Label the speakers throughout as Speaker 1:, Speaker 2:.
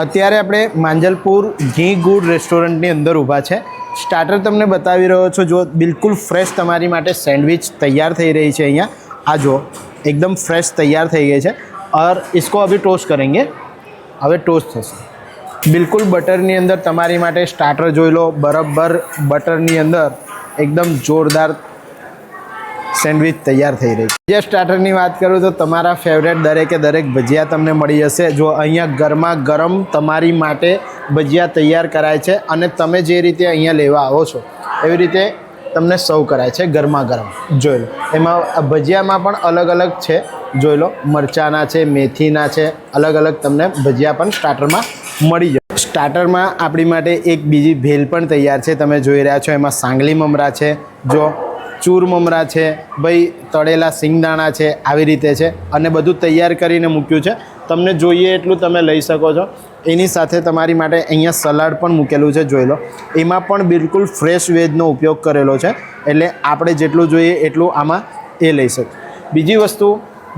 Speaker 1: અત્યારે આપણે માંજલપુર ઘી ગુડ રેસ્ટોરન્ટની અંદર ઊભા છે। સ્ટાર્ટર તમને બતાવી રહ્યો છો, જો બિલકુલ ફ્રેશ તમારી માટે સેન્ડવિચ તૈયાર થઈ રહી છે। અહીંયા આ જો एकदम फ्रेश तैयार થઈ ગઈ છે। और इसको अभी टोस्ट करेंगे। હવે टोस्ट થશે। બિલકુલ બટરની અંદર તમારી માટે સ્ટાર્ટર જોઈ લો, બરાબર બટરની અંદર एकदम જોરદાર સેન્ડવિચ તૈયાર થઈ રહી છે। જે સ્ટાર્ટરની વાત કરું તો તમારા ફેવરેટ દરેકે દરેક ભજીયા તમને મળી જશે। જો અહીંયા ગરમા ગરમ તમારી માટે ભજીયા તૈયાર કરાય છે અને તમે જે રીતે અહીંયા લેવા આવો છો એવી રીતે તમને સર્વ કરાય છે ગરમા ગરમ। જોઈ લો, એમાં ભજીયામાં પણ અલગ અલગ છે, જોઈ લો, મરચાના છે, મેથીના છે, અલગ અલગ તમને ભજીયા પણ સ્ટાર્ટરમાં મળી જાય। સ્ટાર્ટરમાં આપણી માટે એક બીજી ભેલ પણ તૈયાર છે, તમે જોઈ રહ્યા છો। એમાં સાંગલી મમરા છે, જો ચૂર મમરા છે, ભાઈ તળેલા સિંગદાણા છે, આવી રીતે છે અને બધું તૈયાર કરીને મૂક્યું છે। તમને જોઈએ એટલું તમે લઈ શકો છો। એની સાથે તમારી માટે અહીંયા સલાડ પણ મૂકેલું છે, જોઈ લો। એમાં પણ બિલકુલ ફ્રેશ વેજનો ઉપયોગ કરેલો છે, એટલે આપણે જેટલું જોઈએ એટલું આમાં એ લઈ શકીએ। બીજી વસ્તુ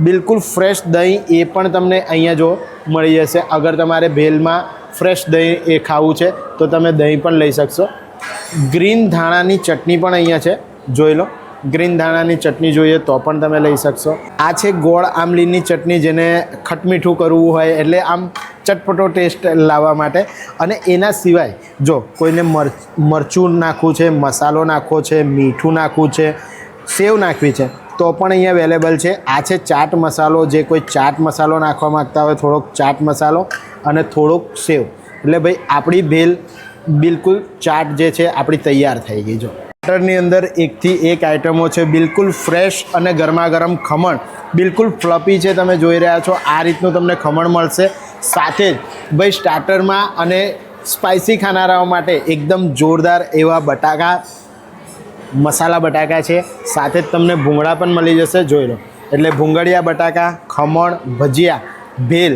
Speaker 1: બિલકુલ ફ્રેશ દહીં એ પણ તમને અહીંયા જો મળી જશે। અગર તમારે ભેલમાં ફ્રેશ દહીં એ ખાવું છે તો તમે દહીં પણ લઈ શકશો। ગ્રીન ધાણાની ચટણી પણ અહીંયા છે, જોઈ લો। ગ્રીન ધાણાની ચટણી જોઈએ તો પણ તમે લઈ શકશો। આ છે ગોળ આમલીની ચટણી, જેને ખટમીઠું કરવું હોય એટલે આમ ચટપટો ટેસ્ટ લાવવા માટે। અને એના સિવાય જો કોઈને મરચું નાખવું છે, મસાલો નાખવો છે, મીઠું નાખવું છે, સેવ નાખવી છે તો પણ અહીંયા અવેલેબલ છે। આ છે ચાટ મસાલો, જે કોઈ ચાટ મસાલો નાખવા માગતા હોય, થોડોક ચાટ મસાલો અને થોડોક સેવ, એટલે ભાઈ આપણી ભેલ બિલકુલ ચાટ જે છે આપણી તૈયાર થઈ ગઈ। જો સ્ટાર્ટરની અંદર એકથી એક આઇટમો છે, બિલકુલ ફ્રેશ અને ગરમા ગરમ ખમણ, બિલકુલ ફ્લફી છે, તમે જોઈ રહ્યા છો। આ રીતનું તમને ખમણ મળશે। સાથે જ ભાઈ સ્ટાર્ટરમાં અને સ્પાઇસી ખાનારાઓ માટે એકદમ જોરદાર એવા બટાકા, મસાલા બટાકા છે, સાથે જ તમને ભૂંગળા પણ મળી જશે, જોઈ લો। એટલે ભૂંગળિયા બટાકા, ખમણ, ભજીયા, ભેલ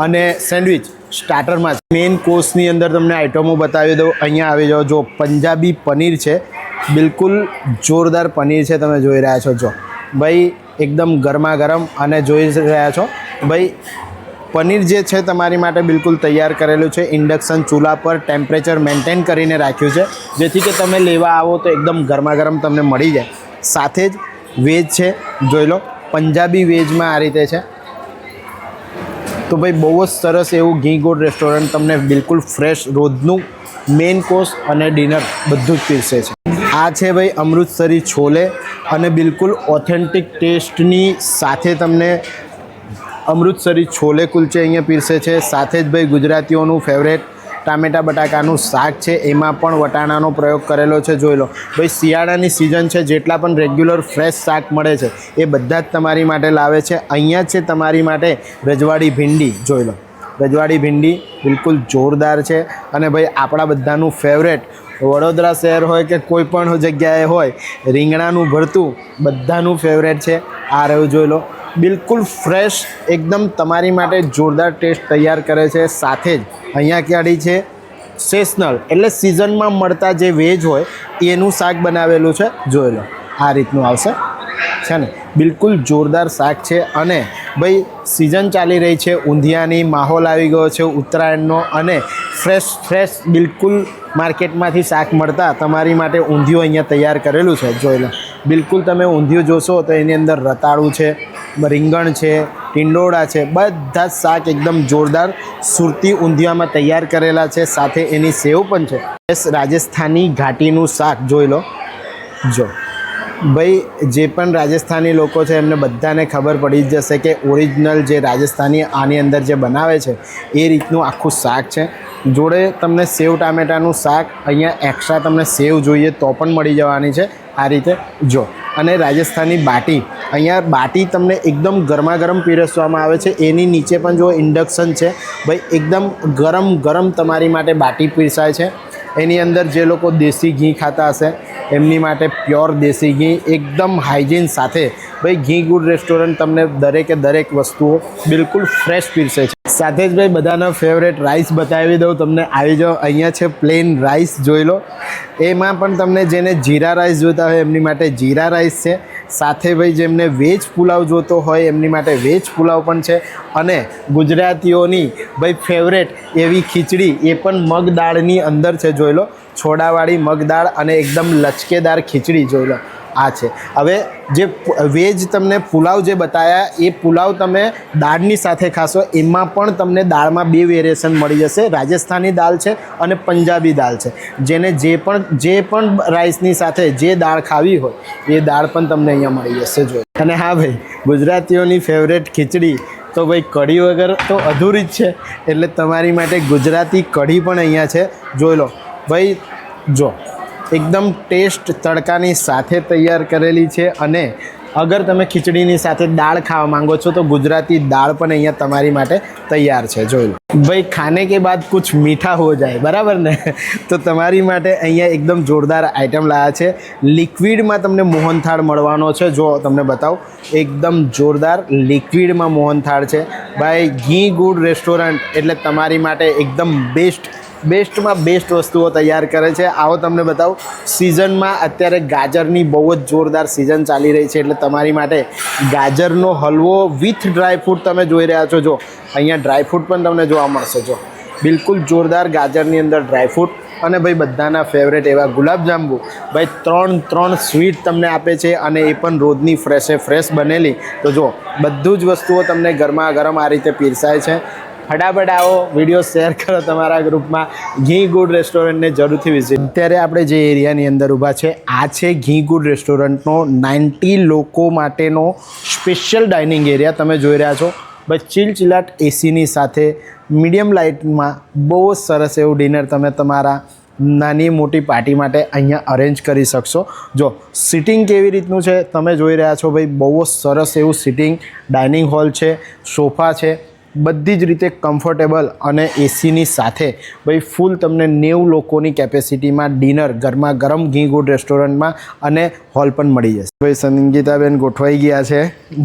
Speaker 1: અને સેન્ડવિચ સ્ટાર્ટરમાં મેઇન કોર્સની અંદર તમને આઇટમો બતાવી દઉં। અહીંયા આવી જાઓ, જો પંજાબી પનીર છે, બિલકુલ જોરદાર પનીર છે, તમે જોઈ રહ્યા છો। જો ભાઈ એકદમ ગરમા ગરમ અને જોઈ રહ્યા છો ભાઈ પનીર જે છે તમારી માટે બિલકુલ તૈયાર કરેલું છે। ઇન્ડક્શન ચૂલા પર ટેમ્પરેચર મેન્ટેન કરીને રાખ્યું છે, જેથી કે તમે લેવા આવો તો એકદમ ગરમા ગરમ તમને મળી જાય। સાથે જ વેજ છે, જોઈ લો, પંજાબી વેજમાં આ રીતે છે। તો ભાઈ બહુ જ સરસ એવું ઘી ગુડ રેસ્ટોરન્ટ તમને બિલકુલ ફ્રેશ રોજનું મેઇન કોર્સ અને ડિનર બધું જ પીરસે છે। આ છે ભાઈ અમૃતસરી છોલે અને બિલકુલ ઓથેન્ટિક ટેસ્ટની સાથે તમને અમૃતસરી છોલે કુલચે અહીંયા પીરસે છે। સાથે જ ભાઈ ગુજરાતીઓનું ફેવરેટ ટામેટા બટાકાનું શાક છે, એમાં પણ વટાણાનો પ્રયોગ કરેલો છે, જોઈ લો। ભાઈ શિયાળાની સિઝન છે, જેટલા પણ રેગ્યુલર ફ્રેશ શાક મળે છે એ બધા જ તમારી માટે લાવે છે। અહીંયા છે તમારી માટે રજવાડી ભીંડી, જોઈ લો। રજવાડી ભીંડી બિલકુલ જોરદાર છે અને ભાઈ આપણા બધાનું ફેવરેટ વડોદરા શહેર હોય કે કોઈ પણ જગ્યાએ હોય, રીંગણાનું ભરતું બધાનું ફેવરેટ છે। આ રહ્યું, જોઈ લો, બિલકુલ ફ્રેશ એકદમ તમારી માટે જોરદાર ટેસ્ટ તૈયાર કરે છે। સાથે જ અહીંયા ક્યાંડી છે સેશનલ, એટલે સિઝનમાં મળતા જે વેજ હોય એનું શાક બનાવેલું છે, જોઈ લો। આ રીતનું આવશે છે ને, બિલકુલ જોરદાર શાક છે। અને ભાઈ સિઝન ચાલી રહી છે, ઊંધિયાની માહોલ આવી ગયો છે ઉત્તરાયણનો, અને ફ્રેશ બિલકુલ માર્કેટમાંથી શાક મળતા તમારી માટે ઊંધિયું અહીંયા તૈયાર કરેલું છે, જોઈ લો। બિલકુલ તમે ઊંધિયું જોશો તો એની અંદર રતાળું છે, રીંગણ છે, ટીંડોળા છે, બધા જ શાક એકદમ જોરદાર સુરતી ઊંધિયામાં તૈયાર કરેલા છે। સાથે એની સેવ પણ છે। રાજસ્થાની ઘાટીનું શાક, જોઈ લો। જો ભાઈ જે પણ રાજસ્થાની લોકો છે એમને બધાને ખબર પડી જ જશે કે ઓરિજિનલ જે રાજસ્થાની આની અંદર જે બનાવે છે એ રીતનું આખું શાક છે। જોડે તમને સેવ ટામેટાનું શાક, અહીંયા એક્સ્ટ્રા તમને સેવ જોઈએ તો પણ મળી જવાની છે, આ રીતે જો। અને રાજસ્થાની બાટી, અહીંયા બાટી તમને એકદમ ગરમા ગરમ પીરસવામાં આવે છે। એની નીચે પણ જો ઇન્ડક્શન છે, ભાઈ એકદમ ગરમ તમારી માટે બાટી પીરસાય છે। એની અંદર જે લોકો દેશી ઘી ખાતા હશે એમની માટે પ્યોર દેશી ઘી એકદમ હાઇજીન સાથે ભાઈ ઘી ગુડ રેસ્ટોરન્ટ તમને દરેકે દરેક વસ્તુઓ બિલકુલ ફ્રેશ પીરસે છે। સાથે જ ભાઈ બધાનો ફેવરેટ રાઈસ બતાવી દઉં તમને। આવી જાઓ, અહીંયા છે પ્લેન રાઈસ, જોઈ લો। એમાં પણ તમને જેને જીરા રાઈસ જોતા હોય એમની માટે જીરા રાઈસ છે। સાથે ભાઈ જેમને વેજ પુલાવ જોતો હોય એમની માટે વેજ પુલાવ પણ છે, અને ગુજરાતીઓની ભાઈ ફેવરેટ એવી ખીચડી એ પણ મગ દાળની અંદર છે, જોઈ લો છોડાવાળી મગ દાળ અને એકદમ લચકેદાર ખીચડી જોઈ લો આ છે. હવે જે વેજ તમને પુલાવ જે બતાવ્યા એ પુલાવ તમે દાળની સાથે ખાશો, એમાં પણ તમને દાળમાં 2 વેરિએશન મળી જશે. રાજસ્થાની દાળ છે અને પંજાબી દાળ છે. જેને જે પણ રાઈસની સાથે જે દાળ ખાવી હોય એ દાળ પણ તમને અહીંયા મળી જશે જોઈ. અને હા ભાઈ, ગુજરાતીઓની ફેવરેટ ખીચડી તો ભાઈ કઢી વગર તો અધૂરી જ છે, એટલે તમારી માટે ગુજરાતી કઢી પણ અહીંયા છે જોઈ લો ભાઈ. જો એકદમ ટેસ્ટ તડકાની સાથે તૈયાર કરેલી છે, અને અગર તમે ખીચડીની સાથે દાળ ખાવા માંગો છો તો ગુજરાતી દાળ પણ અહીંયા તમારી માટે તૈયાર છે જોઈ લો. ભાઈ ખાને કે બાદ કુછ મીઠા હો જાય, બરાબર ને? તો તમારી માટે અહીંયા એકદમ જોરદાર આઈટમ લાવ્યા છે. લિક્વિડમાં તમને મોહનથાળ મળવાનો છે. જો તમને બતાવું, એકદમ જોરદાર લિક્વિડમાં મોહનથાળ છે ભાઈ. ઘી ગુડ રેસ્ટોરન્ટ એટલે તમારી માટે એકદમ બેસ્ટમાં બેસ્ટ વસ્તુઓ તૈયાર કરે છે. આવો તમને બતાવું, સિઝનમાં અત્યારે ગાજરની બહુ જ જોરદાર સિઝન ચાલી રહી છે, એટલે તમારી માટે ગાજરનો હલવો વિથ ડ્રાયફ્રૂટ તમે જોઈ રહ્યા છો. જો અહીંયા ડ્રાયફ્રૂટ પણ તમને જોવા મળશે. જો બિલકુલ જોરદાર ગાજરની અંદર ડ્રાયફ્રૂટ, અને ભાઈ બધાના ફેવરેટ એવા ગુલાબજાંબુ ભાઈ ત્રણ સ્વીટ તમને આપે છે, અને એ પણ રોજની ફ્રેશ બનેલી. તો જો બધું જ વસ્તુઓ તમને ગરમા ગરમ આ રીતે પીરસાય છે. ફટાફટ આવો, વિડીયો શેર કરો તમારા ગ્રુપમાં. ઘી ગુડ રેસ્ટોરન્ટને જરૂરથી વિઝિટ. અત્યારે આપણે જે એરિયાની અંદર ઊભા છે આ છે ઘી ગુડ રેસ્ટોરન્ટનો 90 લોકો માટેનો સ્પેશિયલ ડાઇનિંગ એરિયા તમે જોઈ રહ્યા છો ભાઈ. ચિલચિલાટ એસીની સાથે મીડિયમ લાઇટમાં બહુ જ સરસ એવું ડિનર તમે તમારા નાની મોટી પાર્ટી માટે અહીંયા અરેન્જ કરી શકશો. જો સિટિંગ કેવી રીતનું છે તમે જોઈ રહ્યા છો ભાઈ. બહુ જ સરસ એવું સિટિંગ ડાઇનિંગ હોલ છે, સોફા છે, બધી જ રીતે કમ્ફર્ટેબલ, અને એસીની સાથે ભાઈ ફૂલ તમને 90 લોકોની કેપેસિટીમાં ડિનર ગરમા ગરમ ઘી ગુડ રેસ્ટોરન્ટમાં અને હોલ પણ મળી જશે. ભાઈ સંગીતાબેન ગોઠવાઈ ગયા છે,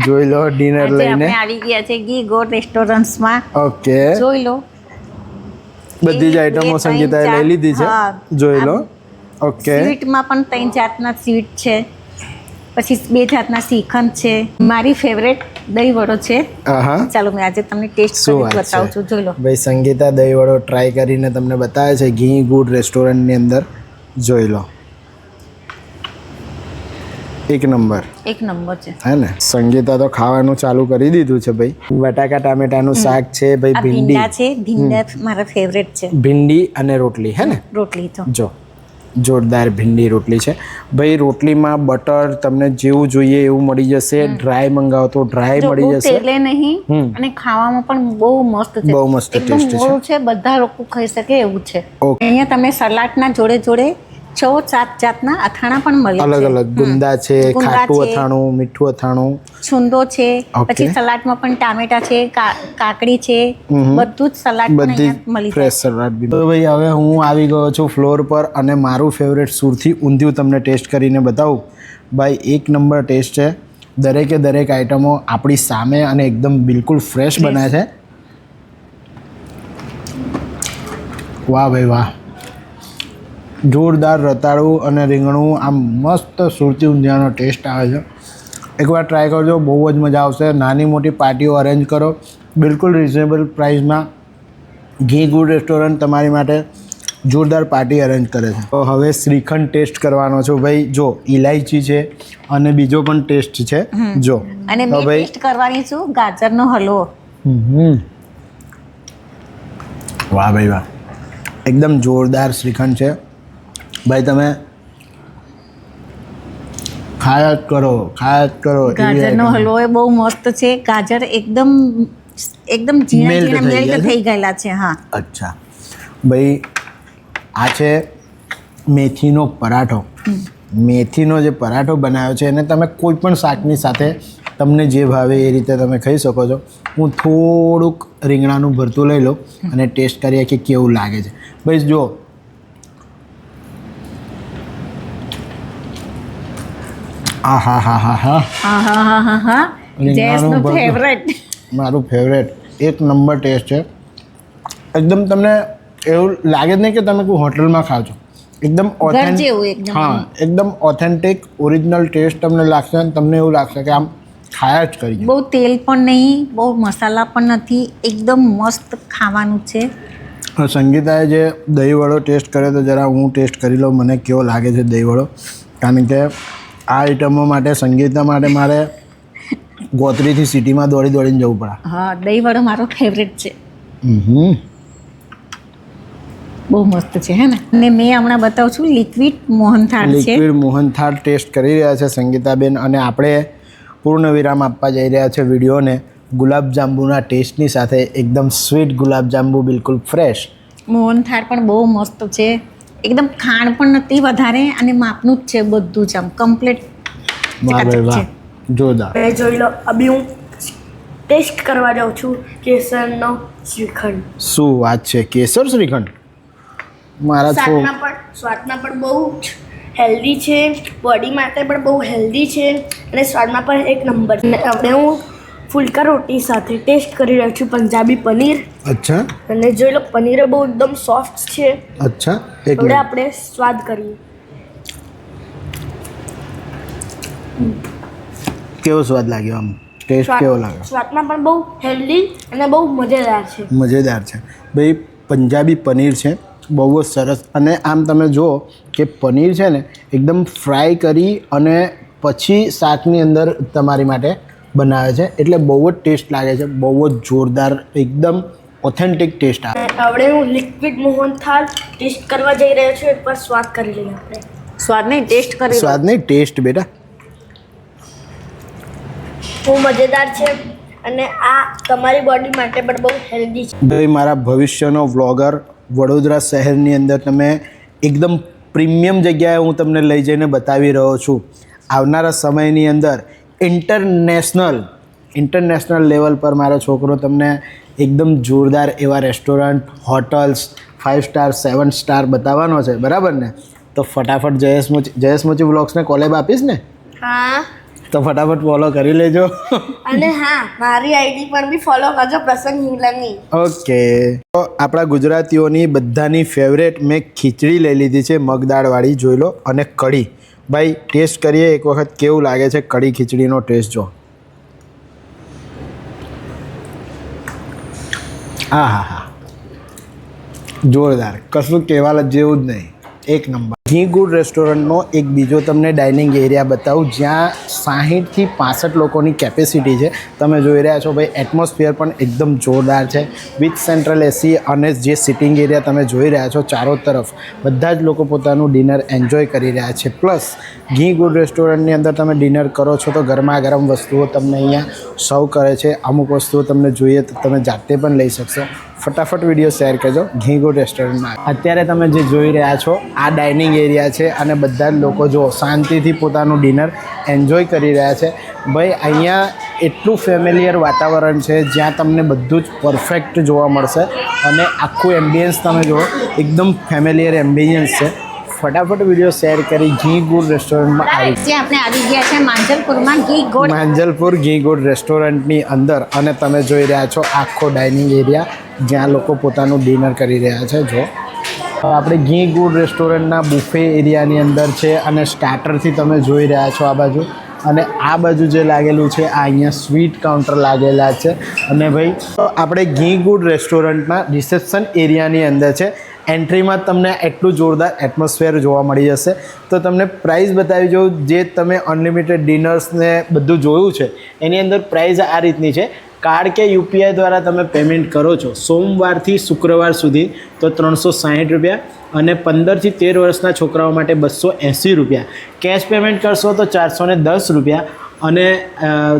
Speaker 1: જોઈ લો ડિનર લઈને
Speaker 2: આવી ગયા છે ઘી ગુડ રેસ્ટોરન્ટ્સમાં.
Speaker 1: ઓકે,
Speaker 2: જોઈ લો
Speaker 1: બધી જ આઈટમો સંગીતાએ લઈ લીધી છે, જોઈ લો. ઓકે,
Speaker 2: સ્વીટમાં પણ 3 જાતના સ્વીટ છે, પછી 2 જાતના શ્રીખંડ છે. મારી ફેવરેટ દહીં વડો છે. ચાલો મેં આજે તમને ટેસ્ટ કરી બતાવું છું, જોઈ લો.
Speaker 1: ભાઈ સંગીતા દહીં વડો ટ્રાય કરીને તમને બતાવે છે ઘી ગુડ રેસ્ટોરન્ટની અંદર, જોઈ લો. એક નંબર
Speaker 2: છે,
Speaker 1: હે ને? સંગીતા તો ખાવાનું ચાલુ કરી દીધું છે ભાઈ. બટાકા ટામેટાનું શાક છે ભાઈ, ભીંડી
Speaker 2: છે, ભીંડા મારા ફેવરેટ છે.
Speaker 1: ભીંડી અને રોટલી, હે ને?
Speaker 2: રોટલી તો
Speaker 1: જો જોરદાર ભીંડી રોટલી છે ભાઈ. રોટલીમાં બટર તમને જેવું જોઈએ એવું મળી જશે. ડ્રાય મંગાવો તો ડ્રાય મળી જશે,
Speaker 2: તેલે નહીં, અને ખાવામાં પણ બહુ મસ્ત છે,
Speaker 1: બહુ મસ્ત ટેસ્ટ
Speaker 2: છે. બધા લોકો ખાઈ શકે એવું છે. અહીંયા તમે સલાડના જોડે 6-7 જાતના અથાણા પણ મળે છે.
Speaker 1: અલગ ગુંદા છે, ખાટું અથાણું, મીઠું અથાણું,
Speaker 2: છુંદો છે, પછી સલાડમાં પણ ટામેટા છે, કાકડી છે, બધું જ સલાડ પણ અહીંયા મળી જાય.
Speaker 1: ફ્રેશ સલાડ બી. તો ભાઈ હવે હું આવી ગયો છું ફ્લોર પર, અને મારું ફેવરેટ સુરતી ઊંધિયું તમને ટેસ્ટ કરીને બતાવું ભાઈ. એક નંબર ટેસ્ટ છે. દરેક આઈટમો આપણી સામે અને એકદમ બિલકુલ ફ્રેશ બનાવે છે. વાહ ભાઈ વાહ, જોરદાર રતાળું અને રીંગણું, આમ મસ્ત સુરતી ઊંધિયાનો ટેસ્ટ આવે છે. એકવાર ટ્રાય કરજો, બહુ જ મજા આવશે. નાની મોટી પાર્ટીઓ અરેન્જ કરો બિલકુલ રિઝનેબલ પ્રાઇસમાં. ઘી ગુડ રેસ્ટોરન્ટ તમારી માટે જોરદાર પાર્ટી અરેન્જ કરે છે. તો હવે શ્રીખંડ ટેસ્ટ કરવાનો છું ભાઈ. જો ઇલાયચી છે અને બીજો પણ ટેસ્ટ છે. જો
Speaker 2: અને મેં ટેસ્ટ કરવાની છું ગાજરનો હલવો.
Speaker 1: વાહ ભાઈ વાહ, એકદમ જોરદાર શ્રીખંડ છે ભાઈ. તમે ખાયા જ કરો.
Speaker 2: ગાજરનો હલવો એ બહુ મસ્ત છે. ગાજર એકદમ ઝીણા મેલ્ટ થઈ ગયેલા છે. હા,
Speaker 1: અચ્છા ભાઈ. આ છે મેથીનો પરાઠો. મેથીનો જે પરાઠો બનાવ્યો છે એને તમે કોઈ પણ શાકની સાથે તમને જે ભાવે એ રીતે તમે ખાઈ શકો છો. હું થોડુંક રીંગણાનું ભરતું લઈ લઉં અને ટેસ્ટ કરીએ કે કેવું લાગે છે ભાઈ. જો મારું ફેવરેટ, એક નંબર ટેસ્ટ છે એકદમ. તમને એવું લાગે જ નહીં કે તમે કોઈ હોટલમાં ખાવ છો. એકદમ
Speaker 2: ઘર જેવું એકદમ.
Speaker 1: હા એકદમ ઓથેન્ટિક ઓરિજિનલ ટેસ્ટ તમને લાગશે અને તમને એવું લાગશે કે આમ ખાયા જ કરીએ.
Speaker 2: બહુ તેલ પણ નહીં, બહુ મસાલા પણ નથી, એકદમ મસ્ત ખાવાનું છે.
Speaker 1: સંગીતાએ જે દહીંવડો ટેસ્ટ કર્યો તો જરા હું ટેસ્ટ કરી લઉં મને કેવો લાગે છે દહીંવડો, કારણ કે આ આઈટમો માટે સંગીતા માટે મારે ગોત્રીથી સિટીમાં દોડીને જવું પડે.
Speaker 2: હા, દહીંવડો મારો ફેવરેટ છે. બહુ મસ્ત છે હે ને. અને મેં હમણાં બતાવું છું લિક્વિડ મોહનથાળ છે.
Speaker 1: લિક્વિડ મોહનથાળ ટેસ્ટ કરી રહ્યા છે સંગીતાબેન, અને આપણે પૂર્ણ વિરામ આપવા જઈ રહ્યા છે વિડીયોને ગુલાબજાંબુના ટેસ્ટની સાથે. એકદમ સ્વીટ ગુલાબજાંબુ, બિલકુલ ફ્રેશ.
Speaker 2: મોહનથાળ પણ બહુ મસ્ત છે, એકદમ ખાંડ પણ નથી વધારે અને માપનું જ છે બધું જ, આમ કમ્પ્લીટ
Speaker 1: વાહ ભાઈ વાહ, જોરદાર.
Speaker 3: જોઈ લો, અભી હું ટેસ્ટ કરવા જાઉં છું કેસરનો શ્રીખંડ.
Speaker 1: શું વાત છે, કેસર શ્રીખંડ! મારા
Speaker 3: સ્વાદમાં પણ બહુ જ હેલ્ધી છે, બોડી માટે પણ બહુ હેલ્ધી છે અને સ્વાદમાં પણ એક નંબર. હવે હું ફુલકા રોટી સાથે ટેસ્ટ કરી રહ્યો છું પંજાબી પનીર.
Speaker 1: અચ્છા.
Speaker 3: અને જોઈ લો, પનીર બહુ એકદમ સોફ્ટ છે.
Speaker 1: અચ્છા, એક
Speaker 3: હવે આપણે સ્વાદ કરીએ.
Speaker 1: કેવો સ્વાદ લાગ્યો, આમ ટેસ્ટ કેવો લાગ્યો?
Speaker 3: સ્વાદમાં પણ બહુ હેલ્ધી અને બહુ મજેદાર છે.
Speaker 1: મજેદાર છે ભાઈ. પંજાબી પનીર છે, બહુ જ સરસ. અને આમ તમે જુઓ કે પનીર છે ને એકદમ ફ્રાય કરી અને પછી શાકની અંદર તમારી માટે બનાવે છે, એટલે બહુ જ ટેસ્ટ લાગે છે, બહુ જ જોરદાર, એકદમ ઓથેન્ટિક ટેસ્ટ આવે.
Speaker 3: હવે હું લિક્વિડ મોહનથાળ ટેસ્ટ કરવા જઈ રહ્યો છું. એકવાર સ્વાદ કરી લઈએ આપણે.
Speaker 2: સ્વાદ નહીં, ટેસ્ટ કરી.
Speaker 1: સ્વાદ નહીં, ટેસ્ટ બેટા.
Speaker 3: બહુ મજેદાર છે અને આ તમારી બોડી માટે પણ બહુ હેલ્ધી છે.
Speaker 1: ભાઈ મારા ભવિષ્યનો વ્લોગર, વડોદરા શહેરની અંદર તમે એકદમ પ્રીમિયમ જગ્યાએ હું તમને લઈ જઈને બતાવી રહ્યો છું. આવનારા સમયની અંદર ઇન્ટરનેશનલ લેવલ પર મારો છોકરો તમને એકદમ જોરદાર એવા રેસ્ટોરન્ટ, હોટલ્સ, 5 સ્ટાર 7 સ્ટાર બતાવવાનો છે, બરાબર ને? તો ફટાફટ જયેશ મોચી વ્લોગ્સને કોલેબ આપીશ ને?
Speaker 3: હા,
Speaker 1: તો ફટાફટ ફોલો કરી લેજો.
Speaker 3: અને હા, મારી આઈડી પણ બી ફોલો કરજો, પ્રસંગ હિંગલાની.
Speaker 1: ઓકે. તો આપણા ગુજરાતીઓની બધાની ફેવરેટ મેં ખીચડી લઈ લીધી છે, મગદાળવાળી, જોઈ લો, અને કઢી. ભાઈ ટેસ્ટ કરીએ એક વખત કેવું લાગે છે કઢી ખીચડીનો ટેસ્ટ. જો, હા હા હા, જોરદાર, કશું કહેવા જેવું જ નહીં, એક નંબર. ઘી ગુડ રેસ્ટોરન્ટનો એક બીજો તમને ડાઇનિંગ એરિયા બતાવું, જ્યાં 60થી 65 લોકોની કેપેસિટી છે. તમે જોઈ રહ્યા છો ભાઈ, એટમોસ્ફિયર પણ એકદમ જોરદાર છે, વિથ સેન્ટ્રલ એસી. અને જે સિટિંગ એરિયા તમે જોઈ રહ્યા છો ચારો તરફ, બધા જ લોકો પોતાનું ડિનર એન્જોય કરી રહ્યા છે. પ્લસ ઘી ગુડ રેસ્ટોરન્ટની અંદર તમે ડિનર કરો છો તો ગરમા ગરમ વસ્તુઓ તમને અહીંયા સર્વ કરે છે. અમુક વસ્તુઓ તમને જોઈએ તો તમે જાતે પણ લઈ શકશો. ફટાફટ વિડીયો શેર કરજો ઘી ગુડ રેસ્ટોરન્ટમાં. અત્યારે તમે જે જોઈ રહ્યા છો આ ડાઇનિંગ એરિયા છે, અને બધા જ લોકો જો શાંતિથી પોતાનું ડિનર એન્જોય કરી રહ્યા છે. ભાઈ અહીંયા એટલું ફેમિલિયર વાતાવરણ છે, જ્યાં તમને બધું જ પરફેક્ટ જોવા મળશે, અને આખું એમ્બિયન્સ તમે જુઓ, એકદમ ફેમિલિયર એમ્બિયન્સ છે. ફટાફટ વિડીયો શેર કરી ઘી ગુડ રેસ્ટોરન્ટમાં
Speaker 2: આપણે આવી ગયા છે માંજલપુરમાં
Speaker 1: માંજલપુર ઘી ગુડ રેસ્ટોરન્ટની અંદર. અને તમે જોઈ રહ્યા છો આખો ડાઇનિંગ એરિયા, જ્યાં લોકો પોતાનું ડિનર કરી રહ્યા છે. જો આપણે ઘી ગુડ રેસ્ટોરન્ટના બુફે એરિયાની અંદર છે, અને સ્ટાર્ટરથી તમે જોઈ રહ્યા છો આ બાજુ, અને આ બાજુ જે લાગેલું છે આ અહીંયા સ્વીટ કાઉન્ટર લાગેલા છે. અને ભાઈ આપણે ઘી ગુડ રેસ્ટોરન્ટના રિસેપ્શન એરિયાની અંદર છે. એન્ટ્રીમાં તમને એટલું જોરદાર એટમોસ્ફિયર જોવા મળી જશે. તો તમને પ્રાઇસ બતાવી જાઉં, જે તમે અનલિમિટેડ ડિનર્સને બધું જોયું છે એની અંદર પ્રાઇસ આ રીતની છે. કાર્ડ કે યુપીઆઈ દ્વારા તમે પેમેન્ટ કરો છો સોમવારથી શુક્રવાર સુધી તો 360 રૂપિયા, અને 15થી 13 વર્ષના છોકરાઓ માટે 280 રૂપિયા. કેશ પેમેન્ટ કરશો તો 410 રૂપિયા, અને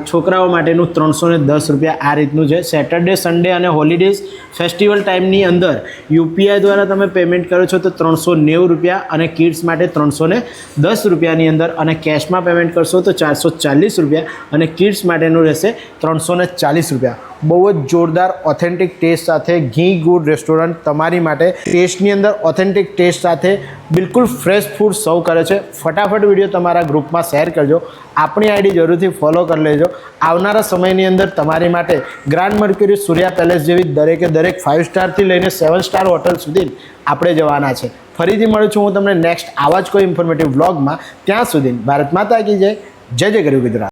Speaker 1: છોકરાઓ માટેનું 310 રૂપિયા. આ રીતનું છે. સેટરડે, સન્ડે અને હોલિડેઝ ફેસ્ટિવલ ટાઈમની અંદર યુપીઆઈ દ્વારા તમે પેમેન્ટ કરો છો તો 390 રૂપિયા, અને કિડ્સ માટે 310 રૂપિયાની અંદર, અને કેશમાં પેમેન્ટ કરશો તો 440 રૂપિયા, અને કિડ્સ માટેનું રહેશે 340 રૂપિયા. બહુ જ જોરદાર ઓથેન્ટિક ટેસ્ટ સાથે ઘી ગુડ રેસ્ટોરન્ટ તમારી માટે ટેસ્ટની અંદર ઓથેન્ટિક ટેસ્ટ સાથે બિલકુલ ફ્રેશ ફૂડ સર્વ કરે છે. ફટાફટ વિડીયો તમારા ગ્રુપમાં શેર કરજો. આપણી આઈડી જરૂરથી ફોલો કરી લેજો. આવનારા સમયની અંદર તમારી માટે ગ્રાન્ડ મર્ક્યુરી સૂર્યા પેલેસ જેવી દરેકે દરેક 5 સ્ટારથી લઈને 7 સ્ટાર હોટલ સુધી આપણે જવાના છે. ફરીથી મળું છું હું તમને નેક્સ્ટ આવા જ કોઈ ઇન્ફોર્મેટિવ વ્લોગમાં. ત્યાં સુધી ભારત માતા કી જય. જય જય ગરવી ગુજરાત.